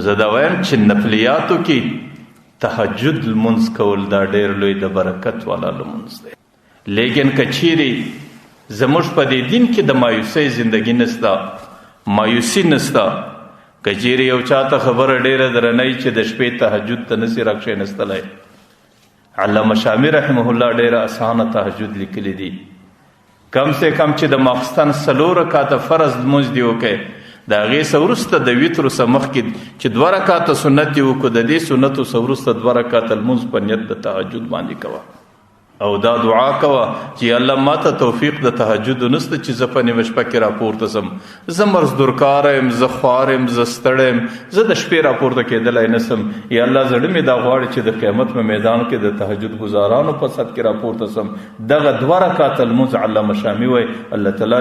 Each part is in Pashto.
زه دا وایم چې نفلیاتو کې تهجد لمونځ کول دا ډېر لوی د برکت والا لمونځ دی. لیکن که چیرې زموږ په دې دین کې د مایوسۍ زندگی نسته، مایوسي نسته، که چیرې یو چاته خبره ډېره درنۍ چې د شپې تهجد ته نسي راکښېنستلی، علامه شامی رحمه الله ډېره اسانه تهجد لیکلی دي. کم سے کم چې د ماخستن 4 رکعاته فرض لمونځ دې وکړې، د هغې څه وروسته د ویترو څه مخکې چې 2 رکعاته سنت دې وکړو، د دې سنتو څه وروسته 2 رکعاته لمونځ په نیت د تهجد باندې کوه او دا دعا کوه چې الله ماته توفیق د تهجد نسته چې زه په نیمه شپه کې راپورته سم، زه مزدورکار یم، زه خوار یم، زه ستړی یم، زه د شپې راپورته کېدلی نسم. یا الله زړه مې دا غواړي چې د قیامت په میدان کې د تهجد ګزارانو په صف کې راپورته سم. دغه 2 رکعاته لمونځ علامه شامي وایي الله تعالی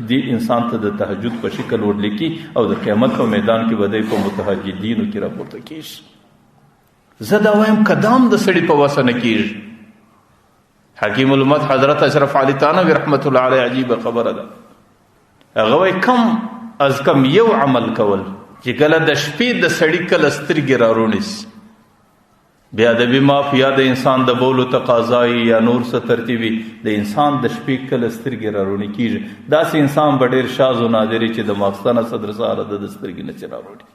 دې انسان ته د تهجد په شکل ورلیکي او د قیامت په میدان کې به دی په متهجدینو کې راپورته کېږي. زه دا وایم که دام د سړي په وسه نه کېږي. حکیم الامت حضرت اشرف علی تانوی رحمت الله علیه عجیبه خبره ده. هغه وایي کم از کم یو عمل کول چې کله د شپې د سړي کله سترګې راروڼېسي، بیا د بیماف یا د انسان د بولو تقاضایي یا نور څه ترتیبي د انسان د شپې کله سترګې راروڼې کېږي، داسې انسان به ډېر شاز و نادري چې د ماخستنه صدر سهاره د سترګې نه چې راروڼي.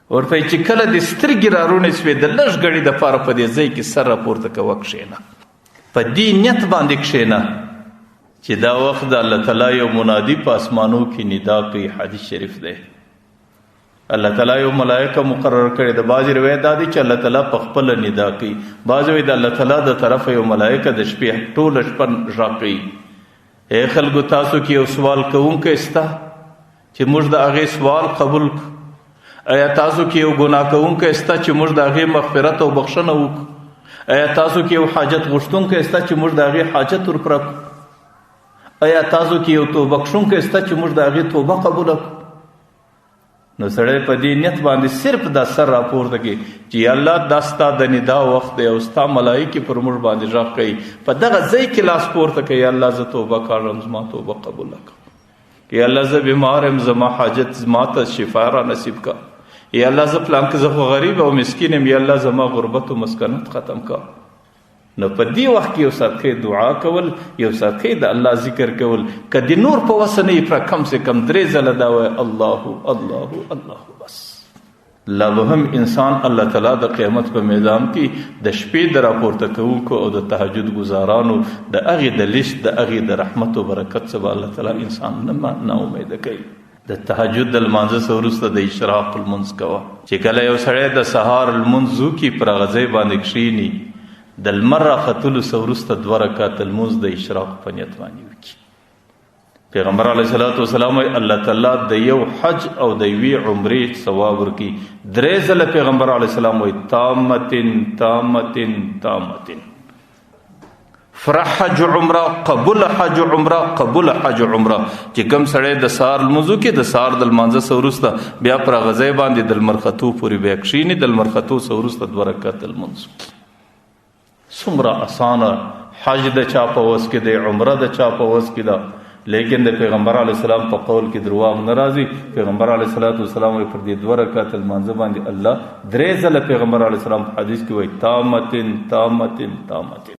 ورته چې کله د سترګې راروڼې سوې د لږ غړي دپاره په دې ځای کې سر راپورته کوه، کښېنه، په دې نیت باندې کښېنه چې دا وخت د الله تعالی یو منادي په اسمانو کې ندا کوي. حدیث شریف دی الله تعالی یو ملائکه مقرر کړي. د بعضې روایت دا دی چې الله تعالی په خپله ندا کوي، بعضې وایي د الله تعالی د طرفه یو ملائکه د شپې ټوله شپه غږ کوي، ای خلکو تاسو کې یو سوال کوونکی شته چې موږ د هغې سوال قبول کړو؟ ایا تاسو کې یو ګناه کوونکی شته چې موږ د هغې مغفرت او بخښنه وکړو؟ ایا تاسو کې یو حاجت غوښتونکی شته چې موږ د هغې حاجت ورپوره کړو؟ ایا تاسو کې یو توبه بخښونکی شته چې موږ د هغې توبه قبوله کړو؟ نو سړی په دې نیت باندې صرف دا سر راپورته کړي چې یا الله دا ستا د ندا وخت دی او ستا ملایکې پر موږ باندې غږ کوي، په دغه ځای کې لاس پورته کوي یا الله زه توبه کاږم، زما توبه قبوله کړه، یا الله زه بیمار یم، زما حاجت زما ته شفا را نصیب کړه، یا الله زه پلان که زه خو غریب او مسکین یم، یا الله زما غربت او مسکنت ختم کړه. نو په دې وخت کې یو ساعت دعا کول، یو ساعت د الله ذکر کول، که د نور په وسه نه یې پوره کم سے کم 3 ځله دا وایي الله الله الله، بس لا به هم انسان الله تعالی د قیامت په میدان کې د شپې د راپورته کوونکو او د تهجد گزارانو د هغې د لیست د هغې د رحمت او برکت څخه الله تعالی انسان نه امیده کوي. د تهجد د لمانځه څخه وروسته د اشراق لمونځ کوه چې کله یو سړی د سهار لمونځ وکړي پر هغه ځای باندې کښېني، د لمر راختلو څخه وروسته 2 رکعاته لمونځ د اشراق په نیت باندې وکړي. پیغمبر علیه الصلاة والسلام وایي الله تعالی د یو حج او د یوې عمرې ثواب ورکړي. 3 ځله پیغمبر علیه السلام وایي تامتن تامتن تامتن، فرح حج عمره، قبول حج عمره، قبول حج عمره. چې کوم سړی د سهار لمونځ وکړي، د سهار د لمانځه څخه وروسته بیا پر هغه ځای باندې د لمر ختو پورې بیا کښېني، د لمر ختو څخه وروسته 2 رکعاته لمونځ وکړي. څومره اسانه حج د چا په وس کې دی، عمره د چا په وس کې ده، لیکن د پیغمبر علیه السلام په قول کې درواغ نه راځي. پیغمبر علیه السلام پر دې 2 رکعاته لمانځه باندې الله 3 ځله پیغمبر علیه السلام په حدیث کې وایي تامتن تامتن تامتن.